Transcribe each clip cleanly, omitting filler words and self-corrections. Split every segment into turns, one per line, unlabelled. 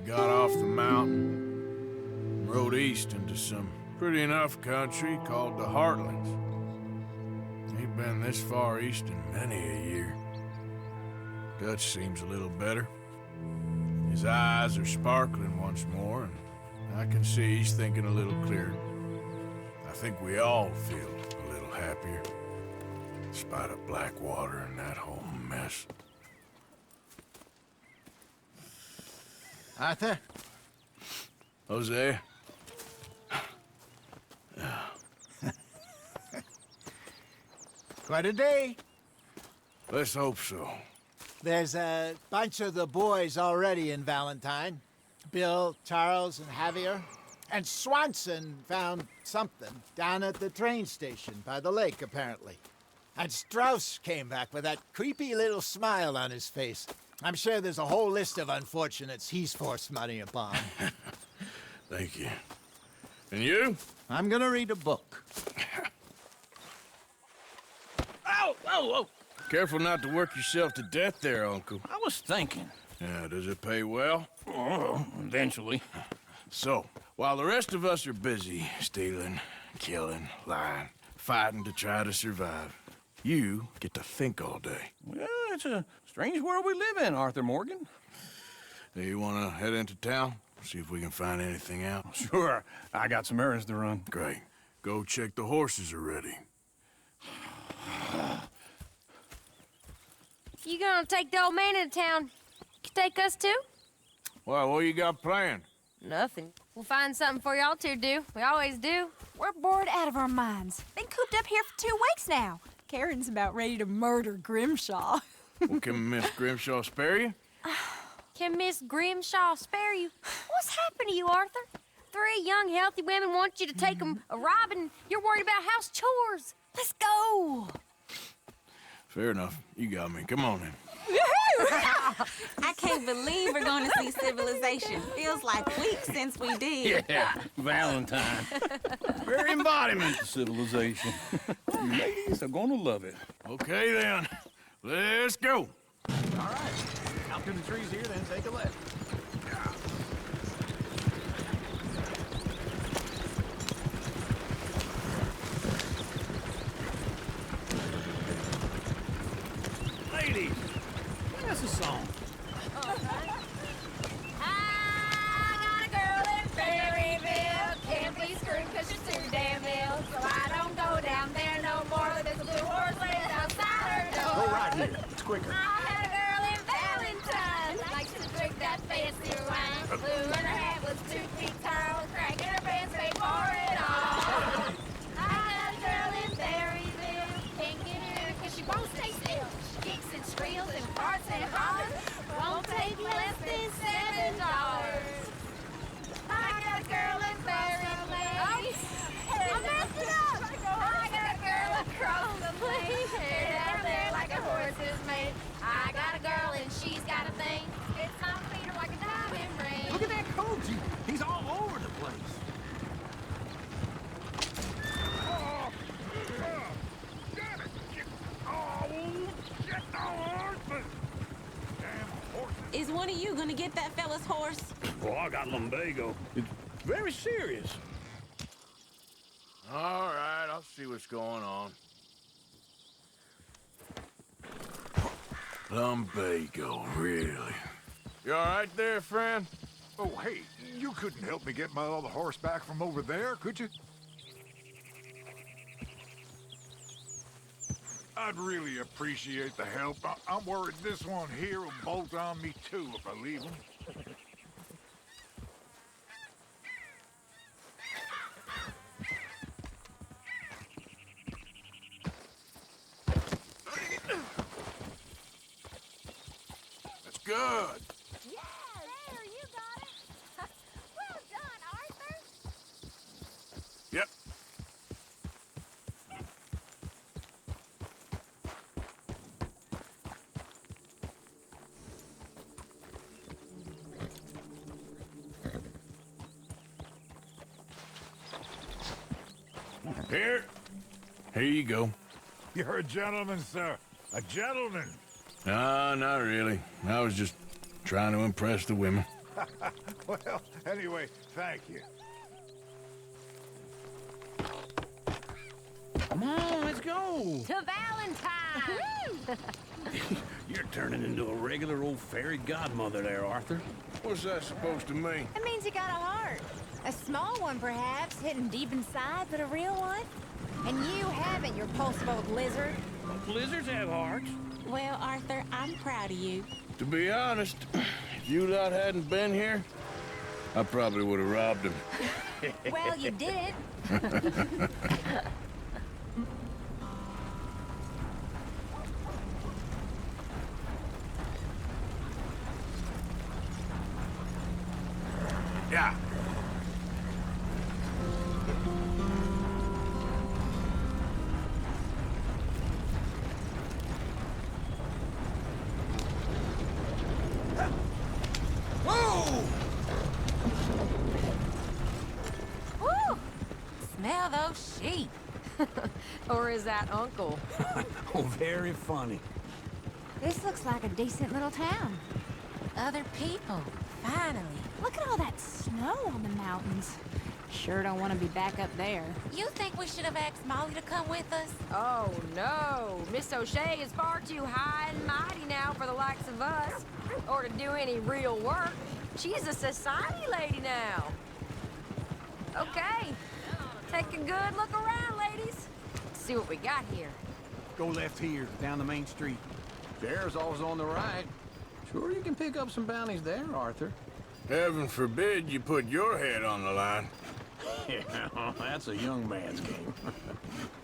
got off the mountain and rode east into some pretty enough country called the Heartlands. Ain't been this far east in many a year. Dutch seems a little better. His eyes are sparkling once more, and I can see he's thinking a little clearer. I think we all feel a little happier, in spite of Blackwater and that whole mess.
Arthur?
Jose?
Quite a day.
Let's hope so.
There's a bunch of the boys already in Valentine. Bill, Charles, and Javier. And Swanson found something down at the train station by the lake, apparently. And Strauss came back with that creepy little smile on his face. I'm sure there's a whole list of unfortunates he's forced money upon.
Thank you. And you?
I'm gonna read a book.
Ow! Whoa, whoa!
Careful not to work yourself to death there, Uncle.
I was thinking.
Yeah, does it pay well?
Oh, eventually.
So, while the rest of us are busy stealing, killing, lying, fighting to try to survive, you get to think all day.
Well, it's a strange world we live in, Arthur Morgan.
Do you want to head into town? See if we can find anything out?
Sure, I got some errands to run.
Great. Go check the horses are ready.
You gonna take the old man into town? You take us too?
Well, what you got planned?
Nothing. We'll find something for y'all to do. We always do.
We're bored out of our minds. Been cooped up here for 2 weeks now. Karen's about ready to murder Grimshaw.
Well, can Miss Grimshaw spare you?
Can Miss Grimshaw spare you? What's happened to you, Arthur? 3 young, healthy women want you to take them a robbing. You're worried about house chores. Let's go.
Fair enough. You got me. Come on then.
I can't believe we're going to see civilization. Feels like weeks since we did.
Yeah, Valentine. Very embodiment of civilization. You ladies are gonna love it.
Okay then. Let's go.
All right. Out through the trees here, then take a left.
Ladies, sing us a song.
I got a girl in Berryville. Can't be screwed 'cause she's too damn ill. So I don't go down there no more. There's a blue horse laying outside her door.
Go right here. It's quicker.
I had a girl in Valentine. Likes to drink that fancy wine. Blue in her hat was 2 feet tall. Crack in her pants, paid for it all. I got a girl in Berryville. Can't get her 'cause she won't stay still. She kicks and squeals and farts and hollers. Won't take less than $7. I got a girl in Berryville. I messed it up. I got a girl across the plain. Hair down there like a horse is made. I got a girl and she's got a thing. It's on Peter like a diamond ring.
Look at that Koji. He's all over the place.
Is one of you going to get that fella's horse?
Well, I got lumbago. It's very serious.
All right, I'll see what's going on. Lumbago, really? You all right there, friend?
Oh, hey, you couldn't help me get my other horse back from over there, could you? I'd really appreciate the help. I'm worried this one here will bolt on me too if I leave him.
That's good.
Yeah, there, you got it. Well done, Arthur.
Yep. Here you go.
You're a gentleman, sir. A gentleman.
No, not really. I was just trying to impress the women.
Well, anyway, thank you.
Come on, let's go.
To Valentine!
You're turning into a regular old fairy godmother there, Arthur.
What's that supposed to mean?
It means you got a heart. A small one, perhaps, hidden deep inside, but a real one. And you haven't, you repulsive old lizard.
Lizards have hearts.
Well, Arthur, I'm proud of you.
To be honest, if you lot hadn't been here, I probably would have robbed him.
Well, you did it.
Yeah.
Woo! Smell those sheep.
Or is that Uncle?
Oh, very funny.
This looks like a decent little town. Other people, finally. Look at all that snow on the mountains. Sure don't want to be back up there.
You think we should have asked Molly to come with us?
Oh, no. Miss O'Shea is far too high and mighty now for the likes of us. Or to do any real work. She's a society lady now. Okay. Take a good look around, ladies. See what we got here.
Go left here, down the main street. There's always on the right. Sure you can pick up some bounties there, Arthur.
Heaven forbid you put your head on the line.
Yeah, that's a young man's game.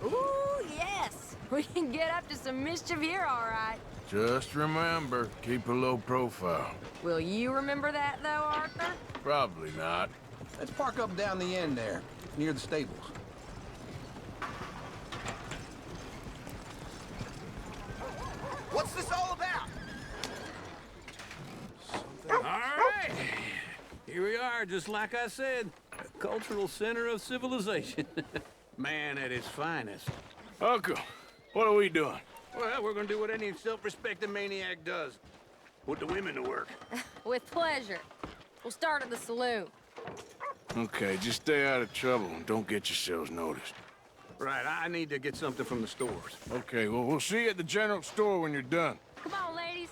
Ooh, yes. We can get up to some mischief here, all right.
Just remember, keep a low profile.
Will you remember that, though, Arthur?
Probably not.
Let's park up down the end there, near the stables.
What's this all about?
All right. Here we are, just like I said. A cultural center of civilization. Man at its finest.
Uncle, what are we doing?
Well, we're gonna do what any self-respecting maniac does. Put the women to work.
With pleasure. We'll start at the saloon.
Okay, just stay out of trouble and don't get yourselves noticed.
Right, I need to get something from the stores.
Okay, well, we'll see you at the general store when you're done.
Come on, ladies.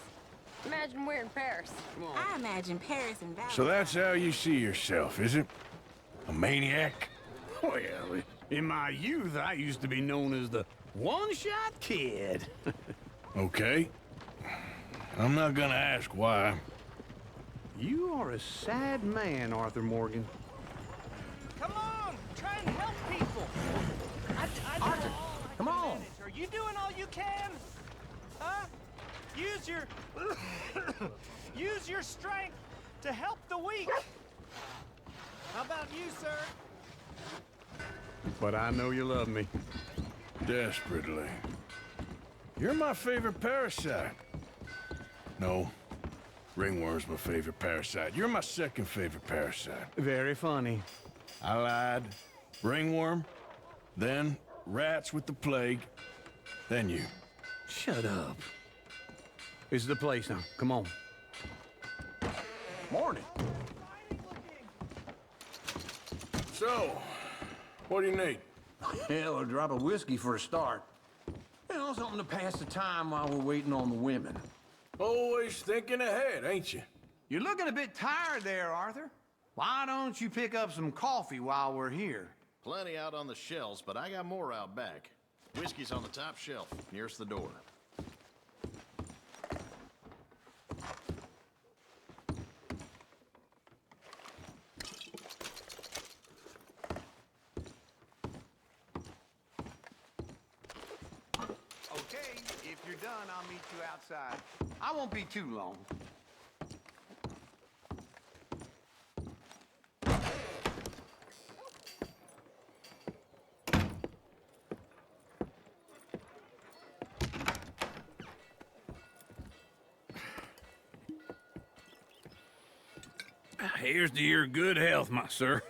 Imagine we're in Paris.
Come on.
I imagine Paris and Valentine.
So that's how you see yourself, is it? A maniac?
Well, in my youth, I used to be known as the one-shot kid.
Okay. I'm not gonna ask why.
You are a sad man, Arthur Morgan.
Come on, try and help people. I know
Arthur,
all I
come
can
on.
manage. Are you doing all you can? Huh? Use your use your strength to help the weak. How about you, sir?
But I know you love me.
Desperately. You're my favorite parasite. No. Ringworm's my favorite parasite. You're my second favorite parasite.
Very funny.
I lied. Ringworm, then rats with the plague, then you.
Shut up. This is the place now. Come on. Morning.
So, what do you need?
Hell, a drop of whiskey for a start. You know, something to pass the time while we're waiting on the women.
Always thinking ahead, ain't you?
You're looking a bit tired there, Arthur. Why don't you pick up some coffee while we're here?
Plenty out on the shelves, but I got more out back. Whiskey's on the top shelf, nearest the door.
Okay, if you're done, I'll meet you outside. I won't be too long.
Here's to your good health, my sir.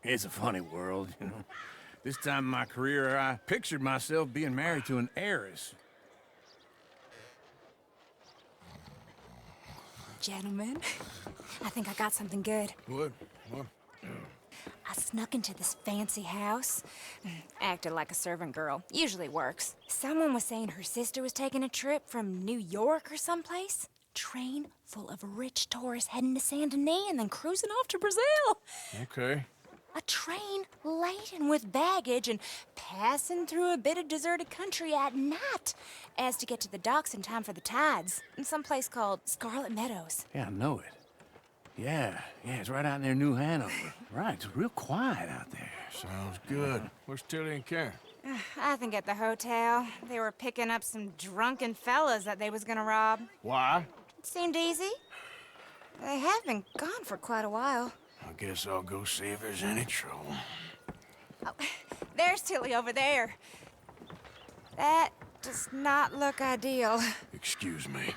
It's a funny world, you know. This time in my career, I pictured myself being married to an heiress.
gentlemen. I think I got something good.
What?
I snuck into this fancy house. Acted like a servant girl. Usually works. Someone was saying her sister was taking a trip from New York or someplace. Train full of rich tourists heading to Saint Denis and then cruising off to Brazil.
Okay.
A train laden with baggage and passing through a bit of deserted country at night as to get to the docks in time for the tides in some place called Scarlet Meadows.
Yeah, I know it. Yeah, it's right out near New Hanover. Right, it's real quiet out there.
Sounds good. Where's Tilly and Karen?
I think at the hotel. They were picking up some drunken fellas that they was gonna rob.
Why?
It seemed easy. They have been gone for quite a while.
I guess I'll go see if there's any trouble.
Oh, there's Tilly over there. That does not look ideal.
Excuse me.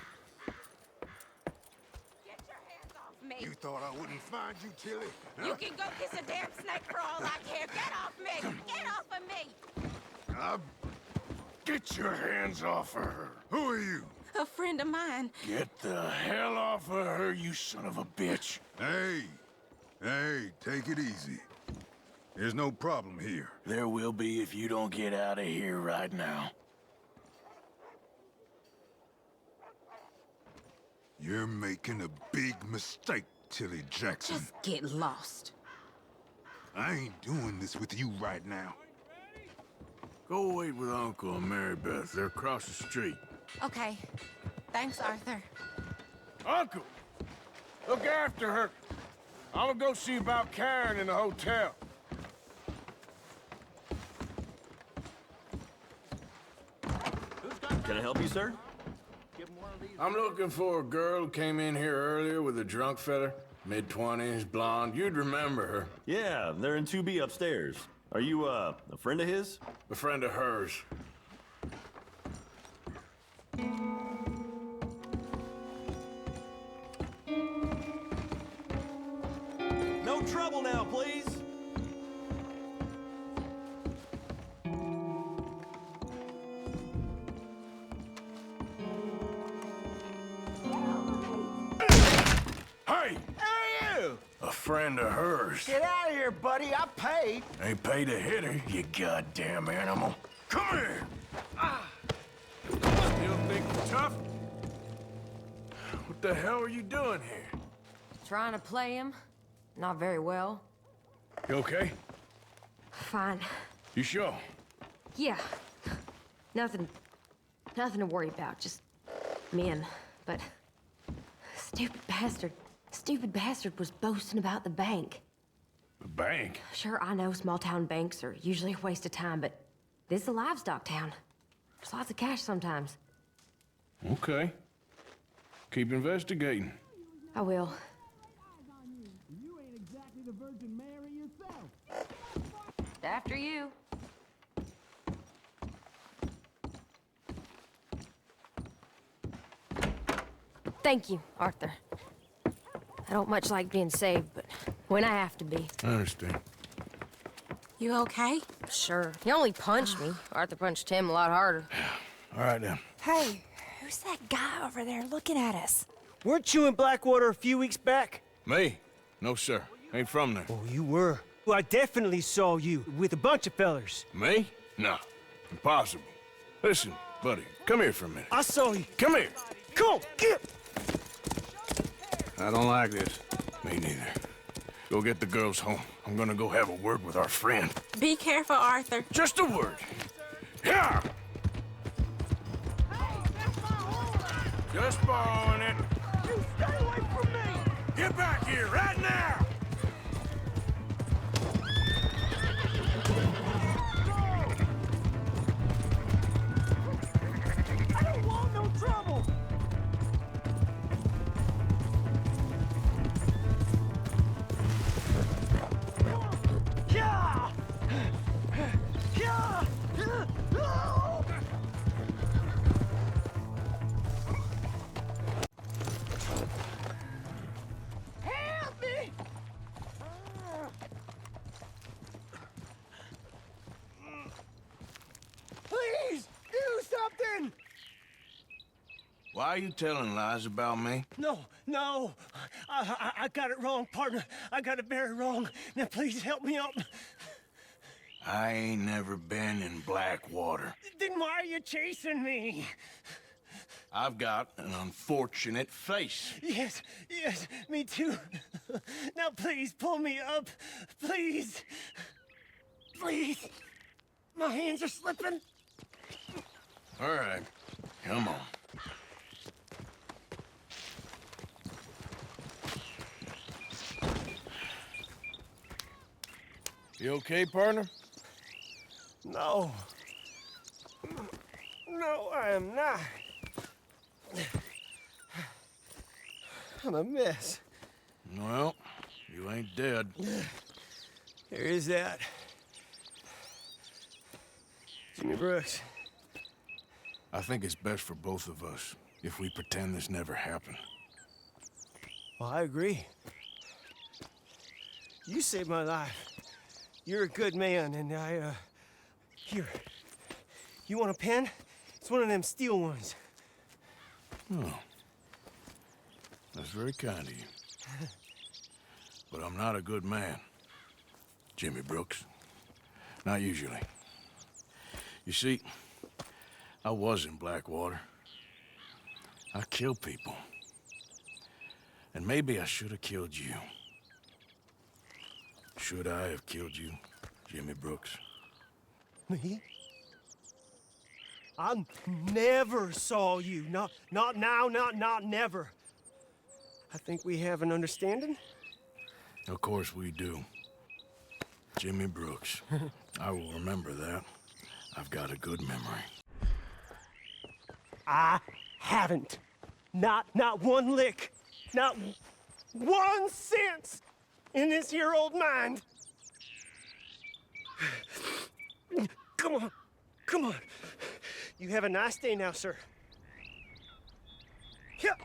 Get your hands off me.
You thought I wouldn't find you, Tilly? Huh?
You can go kiss a damn snake for all I care. Get off me! Get off of me!
Get your hands off of her.
Who are you?
A friend of mine.
Get the hell off of her, you son of a bitch.
Hey, take it easy. There's no problem here.
There will be if you don't get out of here right now.
You're making a big mistake, Tilly Jackson.
Just get lost.
I ain't doing this with you right now.
Go wait with Uncle and Mary Beth. They're across the street.
Okay. Thanks, Arthur.
Uncle! Look after her. I'm gonna go see about Karen in the hotel.
Can I help you, sir?
I'm looking for a girl who came in here earlier with a drunk fella. Mid-20s, blonde. You'd remember her.
Yeah, they're in 2B upstairs. Are you, a friend of his?
A friend of hers.
No trouble now, please.
Hey!
Who are you?
A friend of hers.
Get out of here, buddy. I paid.
Ain't paid to hit her, you goddamn animal. Come here! Still think you're tough? What the hell are you doing here?
Trying to play him. Not very well.
You okay?
Fine.
You sure?
Yeah. Nothing to worry about. Just men. But stupid bastard was boasting about the bank.
The bank?
Sure, I know small town banks are usually a waste of time, but this is a livestock town. There's lots of cash sometimes.
Okay. Keep investigating.
I will.
You ain't exactly the Virgin Mary yourself.
After you. Thank you, Arthur. I don't much like being saved, but when I have to be.
I understand.
You okay?
Sure. He only punched me. Arthur punched him a lot harder.
All right, then.
Hey, who's that guy over there looking at us?
Weren't you in Blackwater a few weeks back?
Me? No, sir. Ain't from there.
Oh, you were. Well, I definitely saw you with a bunch of fellers.
Me? No. Impossible. Listen, buddy, come here for a minute.
I saw you.
Come here.
Come on, get!
I don't like this. Me neither. Go get the girls home. I'm gonna go have a word with our friend.
Be careful, Arthur.
Just a word. Yeah! Just borrowing it.
You stay away from me!
Get back here right now!
I don't want no trouble! Yeah! Yeah! Help me!
Why are you telling lies about me?
No. I got it wrong, partner. I got it very wrong. Now, please help me out.
I ain't never been in Blackwater.
Then why are you chasing me?
I've got an unfortunate face.
Yes, me too. Now, please, pull me up. Please. My hands are slipping.
All right, come on. You okay, partner?
No, I am not. I'm a mess.
Well, you ain't dead.
There is that. Jimmy Brooks.
I think it's best for both of us if we pretend this never happened.
Well, I agree. You saved my life. You're a good man, and here. You want a pen? It's one of them steel ones.
Oh. That's very kind of you. But I'm not a good man, Jimmy Brooks. Not usually. You see, I was in Blackwater. I kill people. And maybe I should have killed you. Should I have killed you, Jimmy Brooks?
Me? I never saw you. Not now, not never. I think we have an understanding.
Of course we do. Jimmy Brooks. I will remember that. I've got a good memory.
I haven't. Not one lick. Not 1 cent in this here old mind. Come on. You have a nice day now, sir. Yeah.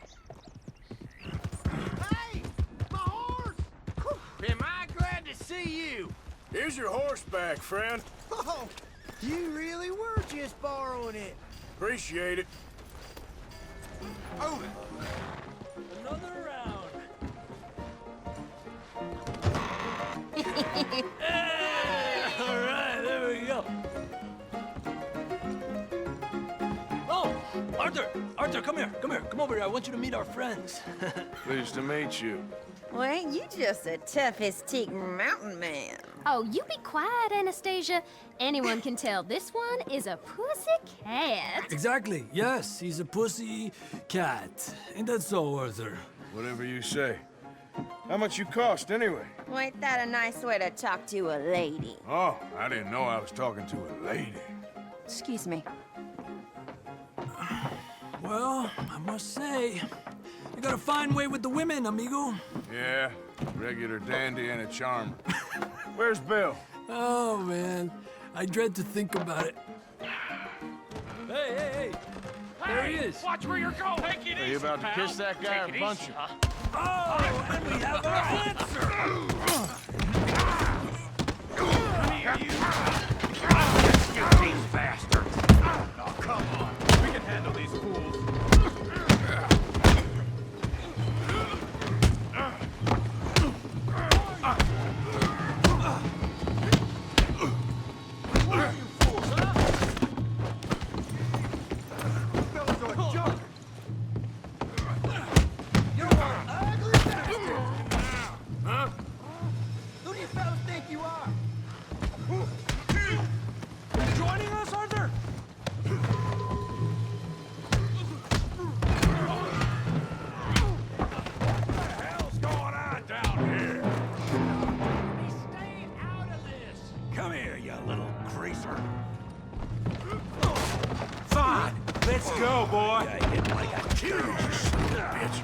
Hey, my horse! Am I glad to see you?
Here's your horse back, friend.
Oh, you really were just borrowing it.
Appreciate it.
Hold it.
Another round.
All right, there we go. Oh, Arthur, come here. Come over here. I want you to meet our friends.
Pleased to meet you.
Well, ain't you just a toughest teak mountain man?
Oh, you be quiet, Anastasia. Anyone can tell this one is a pussy cat.
Exactly. Yes, he's a pussy cat. Ain't that so, Arthur?
Whatever you say. How much you cost, anyway?
Well, ain't that a nice way to talk to a lady?
Oh, I didn't know I was talking to a lady.
Excuse me.
Well, I must say, you got a fine way with the women, amigo.
Yeah, regular dandy and a charmer. Where's Bill?
Oh, man. I dread to think about it. Hey! There he is.
Watch where you're going. Take it
Are
easy,
you about to
pal.
kiss that guy or punch him?
Oh, and we have our answer.
Come here, you. Get these bastards. Oh, come on. We can handle these fools.
Joining us, Arthur?
Come here, you little greaser.
Fine. Let's go, boy.
I hit like a kid, bitch.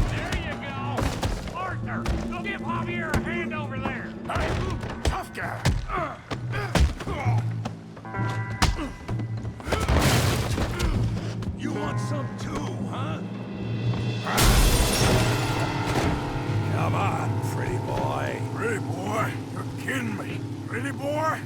There you go. Arthur, go give Javier a hand over there.
Hey, tough guy.
You want some too, huh? Come on, pretty boy.
Pretty boy, you're kidding me. Pretty boy?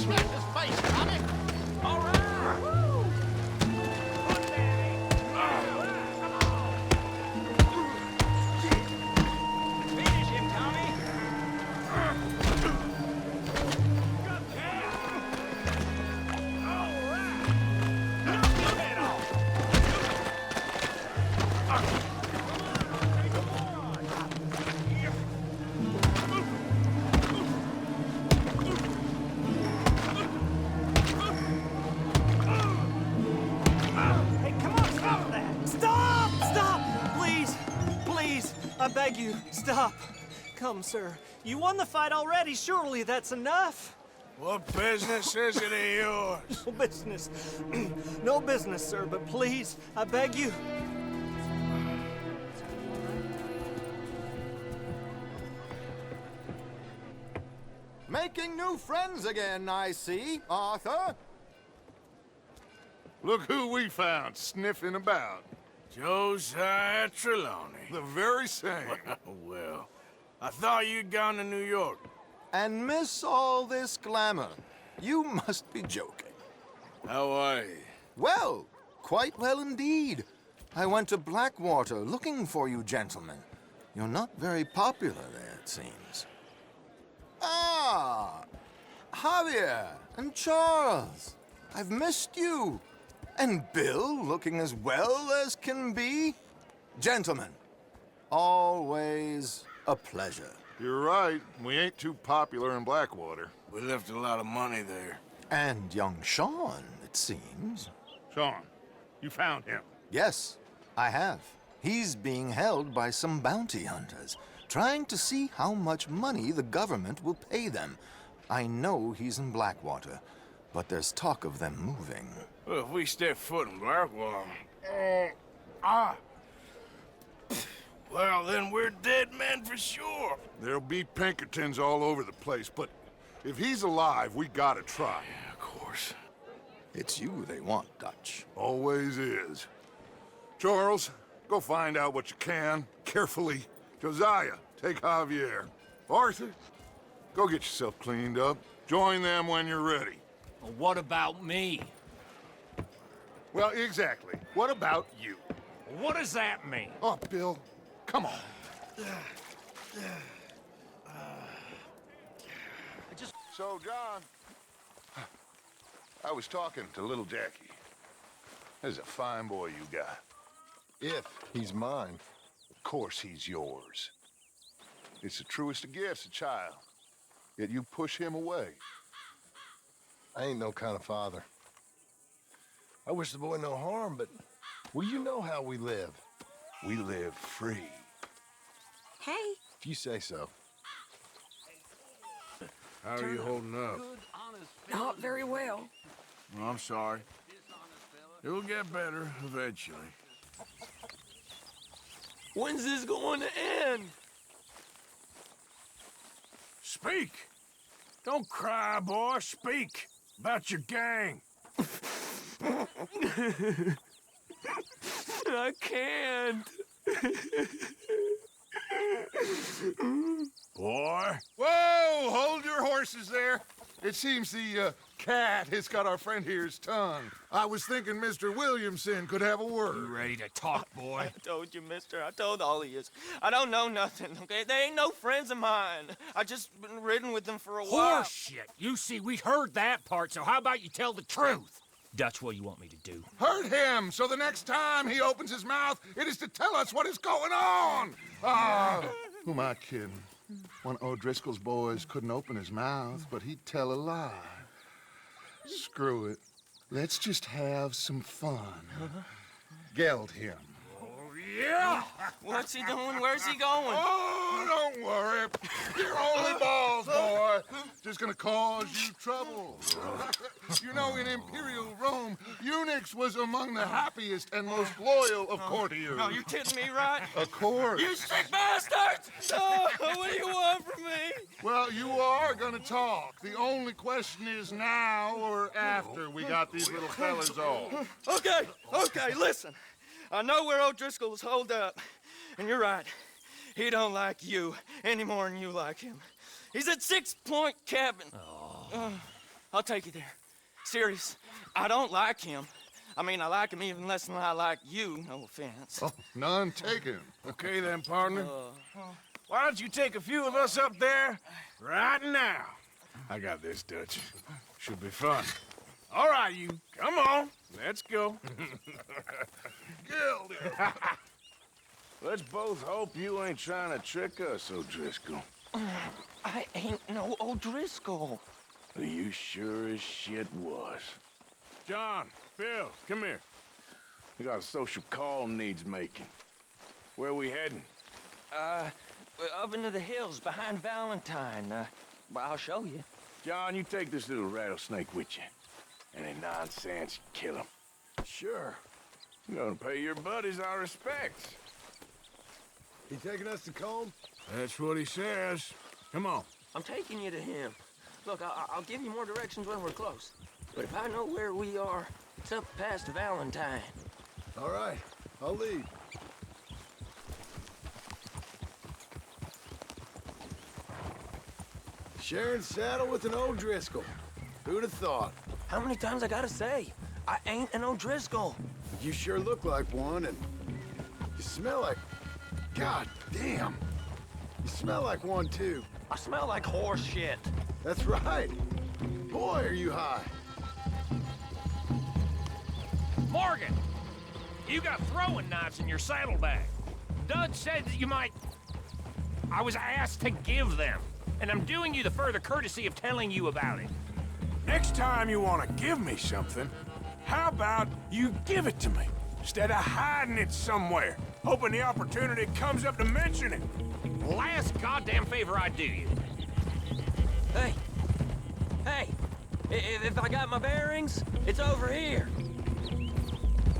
Smack his face, Tommy!
All right! Finish him, Tommy!
Hey, come on, stop that! Stop! Stop! Please! Please! I beg you, stop! Come, sir. You won the fight already. Surely that's enough.
What business is it of yours?
No business. No business, sir, but please, I beg you.
Making new friends again, I see, Arthur.
Look who we found sniffing about.
Josiah Trelawney.
The very same.
Well, I thought you'd gone to New York.
And miss all this glamour. You must be joking.
How are you?
Well, quite well indeed. I went to Blackwater looking for you gentlemen. You're not very popular there, it seems. Ah, Javier and Charles. I've missed you. And Bill looking as well as can be. Gentlemen, always a pleasure.
You're right. We ain't too popular in Blackwater.
We left a lot of money there.
And young Sean, it seems.
Sean, you found him.
Yes, I have. He's being held by some bounty hunters, trying to see how much money the government will pay them. I know he's in Blackwater, but there's talk of them moving.
Well, if we step foot in Blackwater... Well, then we're dead men for sure.
There'll be Pinkertons all over the place, but if he's alive, we gotta try.
Yeah, of course.
It's you they want, Dutch.
Always is. Charles, go find out what you can, carefully. Josiah, take Javier. Arthur, go get yourself cleaned up. Join them when you're ready.
Well, what about me?
Well, exactly. What about you?
What does that mean?
Oh, Bill, come on. So, John, I was talking to little Jackie. There's a fine boy you got.
If he's mine.
Of course he's yours. It's the truest of gifts, a child. Yet you push him away.
I ain't no kind of father. I wish the boy no harm, but well, you know how we live.
We live free.
Hey.
If you say so.
How are you holding up?
Not very well.
Well, I'm sorry. It'll get better eventually.
When's this going to end?
Speak! Don't cry, boy. Speak about your gang.
I can't.
Boy.
Whoa! Hold your horses there. It seems the cat has got our friend here's tongue. I was thinking Mr. Williamson could have a word.
You ready to talk, boy?
I told you, mister. I told all of yous. I don't know nothing, okay? They ain't no friends of mine. I just been riding with them for a while.
Horseshit. You see, we heard that part, so how about you tell the truth? Dutch, what do you want me to do?
Hurt him, so the next time he opens his mouth, it is to tell us what is going on. Who am I kidding? One of O'Driscoll's boys couldn't open his mouth, but he'd tell a lie. Screw it. Let's just have some fun. Geld him.
Yeah! What's he doing? Where's he going?
Oh, don't worry. You're only balls, boy. Just gonna cause you trouble. You know, in Imperial Rome, eunuchs was among the happiest and most loyal of courtiers.
No, you kidding me, right?
Of course.
You sick bastards! Oh, what do you want from me?
Well, you are gonna talk. The only question is now or after we got these little fellas off.
Okay, listen. I know where O'Driscoll's holed up, and you're right. He don't like you any more than you like him. He's at 6 Point Cabin. I'll take you there. Serious. I don't like him. I mean, I like him even less than I like you, no offense.
Oh, none taken.
Okay then, partner. Why don't you take a few of us up there right now? I got this, Dutch. Should be fun. All right, you. Come on. Let's go.
Gildy.
Let's both hope you ain't trying to trick us, O'Driscoll.
I ain't no O'Driscoll.
You sure as shit was. John, Phil, come here. We got a social call needs making. Where we heading?
Up into the hills behind Valentine. Well, I'll show you.
John, you take this little rattlesnake with you. Any nonsense, kill him.
Sure.
You're gonna pay your buddies our respects.
He taking us to Combe?
That's what he says. Come on.
I'm taking you to him. Look, I'll give you more directions when we're close. But if I know where we are, it's up past Valentine.
All right, I'll lead. Sharing saddle with an O'Driscoll. Who'd have thought?
How many times I gotta say? I ain't an O'Driscoll.
You sure look like one, and you smell like... God damn. You smell like one, too.
I smell like horse shit.
That's right. Boy, are you high.
Morgan, you got throwing knives in your saddlebag. Dud said that you might... I was asked to give them, and I'm doing you the further courtesy of telling you about it.
Next time you want to give me something, how about you give it to me, instead of hiding it somewhere, hoping the opportunity comes up to mention it?
Last goddamn favor I do you.
Hey, if I got my bearings, it's over here.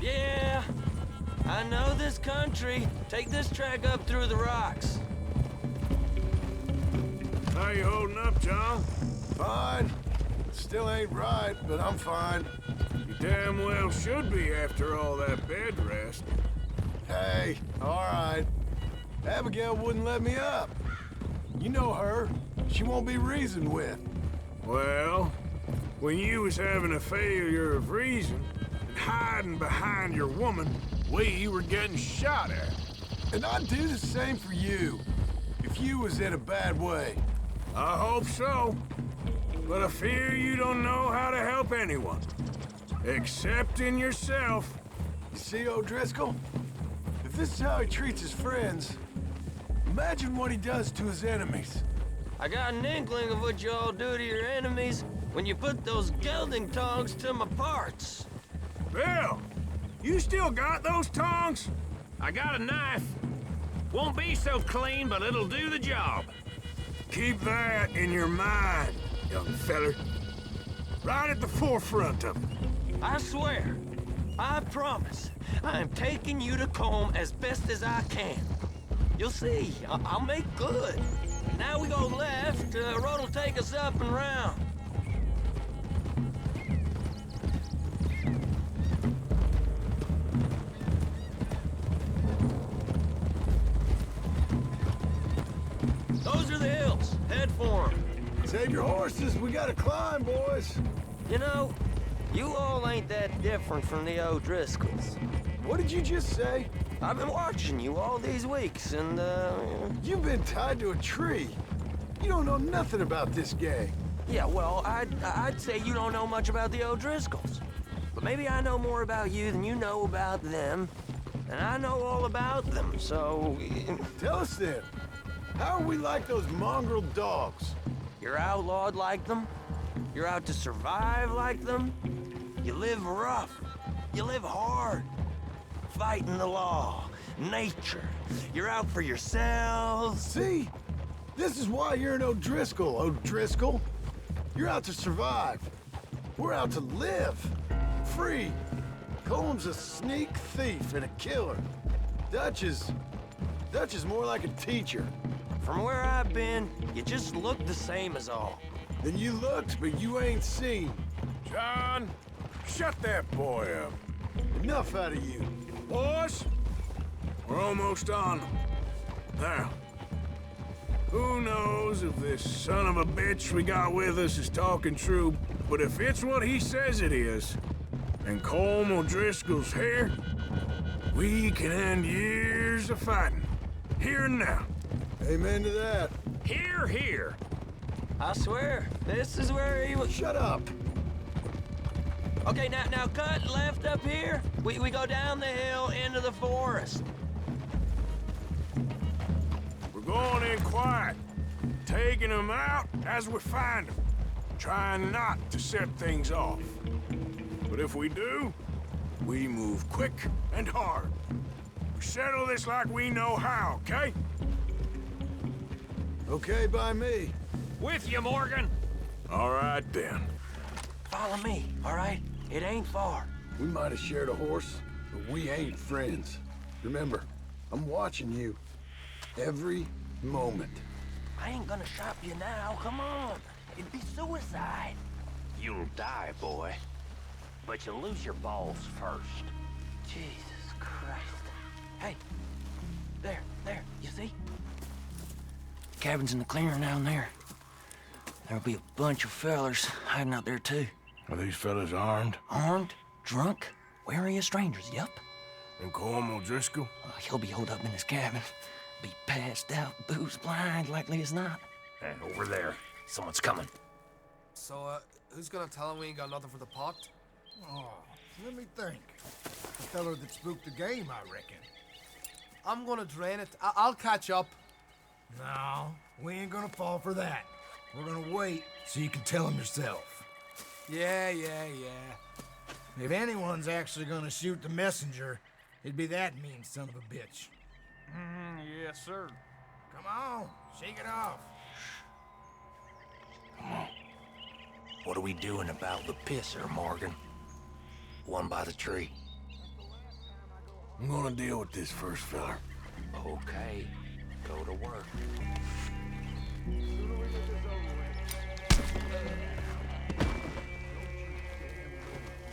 Yeah, I know this country. Take this track up through the rocks.
How you holding up, John?
Fine. Still ain't right, but I'm fine.
You damn well should be after all that bed rest.
Hey, all right. Abigail wouldn't let me up. You know her. She won't be reasoned with.
Well, when you was having a failure of reason and hiding behind your woman, we were getting shot at.
And I'd do the same for you, if you was in a bad way.
I hope so. But I fear you don't know how to help anyone. Except in yourself.
You see, O'Driscoll? If this is how he treats his friends, imagine what he does to his enemies.
I got an inkling of what you all do to your enemies when you put those gelding tongs to my parts.
Bill, you still got those tongs?
I got a knife. Won't be so clean, but it'll do the job.
Keep that in your mind, young feller. Right at the forefront of it.
I swear, I promise, I am taking you to Combe as best as I can. You'll see, I'll make good. Now we go left, road will take us up and round. Those are the hills. Head for them.
Save your horses. We gotta climb, boys.
You know, you all ain't that different from the O'Driscolls.
What did you just say?
I've been watching you all these weeks, and,
You've been tied to a tree. You don't know nothing about this gang.
Yeah, well, I'd say you don't know much about the O'Driscolls. But maybe I know more about you than you know about them. And I know all about them, so...
Tell us then. How are we like those mongrel dogs?
You're outlawed like them. You're out to survive like them. You live rough. You live hard. Fighting the law, nature. You're out for yourselves.
See? This is why you're an O'Driscoll, O'Driscoll. You're out to survive. We're out to live. Free. Comb's a sneak thief and a killer. Dutch is more like a teacher.
From where I've been, you just look the same as all.
Then you looked, but you ain't seen.
John, shut that boy up.
Enough out of you.
Boys, we're almost on them. Now, who knows if this son of a bitch we got with us is talking true, But if it's what he says it is, and Colm O'Driscoll's here, we can end years of fighting. Here and now.
Amen to that.
Here, here.
I swear, this is where he was.
Shut up.
Okay, now cut left up here. We go down the hill into the forest.
We're going in quiet, taking them out as we find them, trying not to set things off. But if we do, we move quick and hard. We settle this like we know how, okay?
Okay by me.
With you, Morgan.
All right, then.
Follow me, all right? It ain't far.
We might have shared a horse, but we ain't friends. Remember, I'm watching you. Every moment.
I ain't gonna shop you now, come on. It'd be suicide.
You'll die, boy. But you'll lose your balls first.
Jesus Christ. Hey, there, you see? Cabin's in the clearing down there. There'll be a bunch of fellers hiding out there, too.
Are these fellas armed?
Armed, drunk, wary of strangers, yup.
And Colm O'Driscoll?
He'll be holed up in his cabin. Be passed out, booze blind, likely as not.
And over there, someone's coming.
So, who's gonna tell him we ain't got nothing for the pot?
Oh, let me think. The feller that spooked the game, I reckon.
I'm gonna drain it. I'll catch up.
No, we ain't gonna fall for that. We're gonna wait so you can tell him yourself.
Yeah.
If anyone's actually gonna shoot the messenger, it'd be that mean son of a bitch.
Yes, sir.
Come on, shake it off.
Come on. What are we doing about the pisser, Morgan? One by the tree.
I'm gonna deal with this first feller.
Okay, go to work.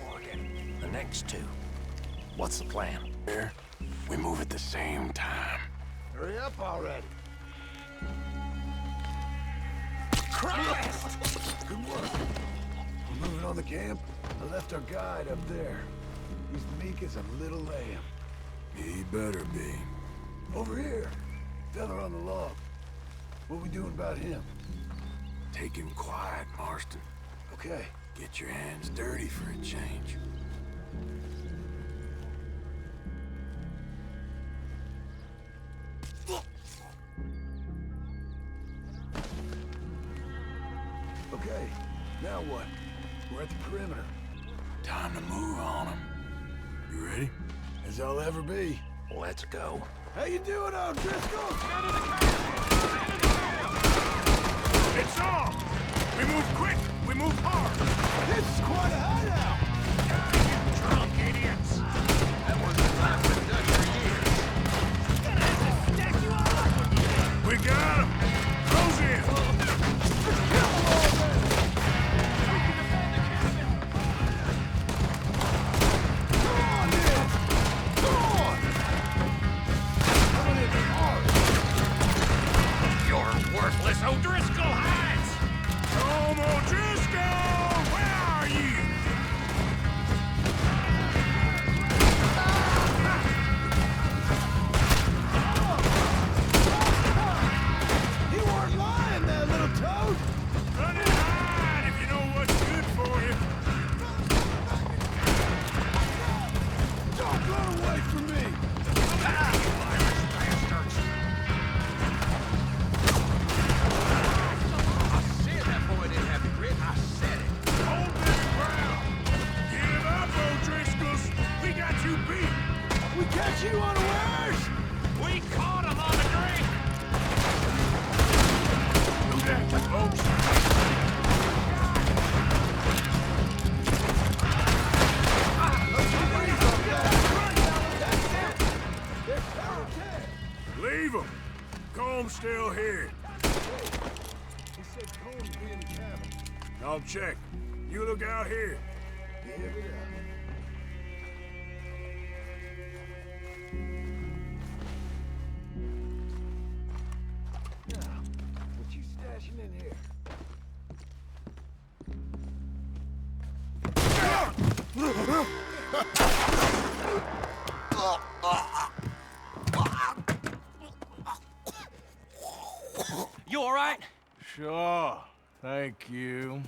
Morgan, the next two. What's the plan?
Here, we move at the same time.
Hurry up already.
Christ!
Good work. We're moving on the camp. I left our guide up there. He's meek as a little lamb.
He better be.
Over here. Feller on the log. What we doing about him?
Take him quiet, Marston.
Okay.
Get your hands dirty for a change.
Okay, now what? We're at the perimeter.
Time to move on him. You ready?
As I'll ever be.
Let's go.
How you doing, O'Driscoll?
It's on! We move quick! We move hard!
This is quite a hideout!
You drunk idiots! That wasn't time for Dutch for years. Gonna have to stack you all up!
We got him! Close in!
Worthless O'Driscoll hides!
Colm O'Driscoll! Where are you?
You weren't lying, that little toad!
Run and hide if you know what's good for you.
Don't run away from me! Catch you unawares!
We caught him on the drink!
Do that, folks! Leave him! Colm's still here.
He said Colm's being the cabin.
I'll check. You look out here.
Yeah, we got him. Now, what you stashing in here?
You all right?
Sure. Thank you.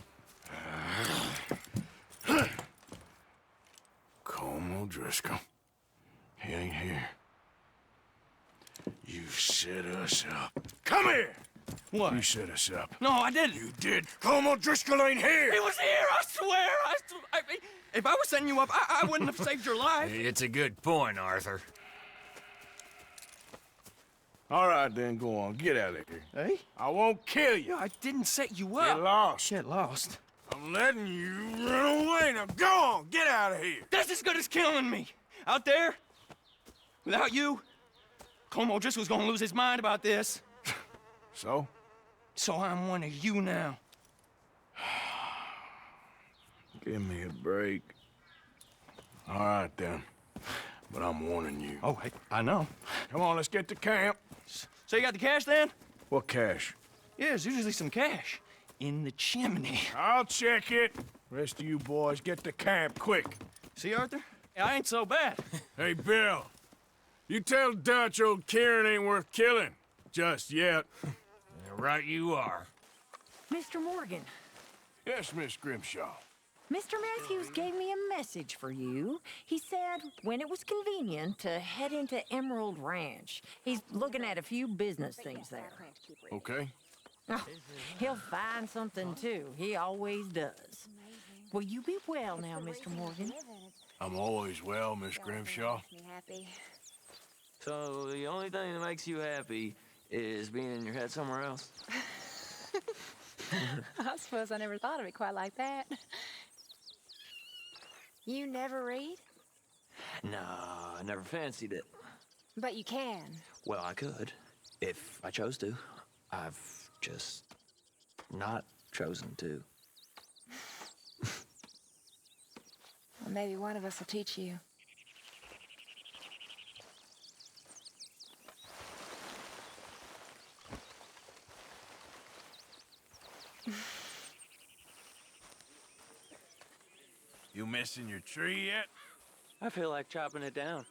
Colm O'Driscoll. He ain't here. You set us up. Come here!
What?
You set us up.
No, I didn't.
You did. Colm O'Driscoll ain't here!
He was here, I swear! If I was setting you up, I wouldn't have saved your life.
It's a good point, Arthur.
All right, then, go on. Get out of here.
Hey?
I won't kill you.
No, I didn't set you up.
Get lost.
Get lost.
I'm letting you run away. Now go on. Get out of here.
That's as good as killing me. Out there, without you, Colm O'Driscoll's gonna lose his mind about this.
So?
So I'm one of you now.
Give me a break. All right, then. But I'm warning you.
Oh, I know.
Come on, let's get to camp.
So you got the cash, then?
What cash?
Yeah, there's usually some cash in the chimney.
I'll check it. Rest of you boys, get to camp, quick.
See, Arthur? I ain't so bad.
Hey, Bill. You tell Dutch old Kieran ain't worth killing. Just yet.
Right you are.
Mr. Morgan,
Yes, Miss Grimshaw.
Mr. Matthews gave me a message for you. He said when it was convenient to head into Emerald Ranch. He's looking at a few business things there.
Okay.
Oh, he'll find something, too. He always does. Will you be well now, Mr. Morgan?
I'm always well, Miss Grimshaw.
So the only thing that makes you happy is being in your head somewhere else?
I suppose I never thought of it quite like that. You never read?
No, I never fancied it.
But you can.
Well, I could, if I chose to. I've just not chosen to.
Well, maybe one of us will teach you.
You missing your tree yet?
I feel like chopping it down.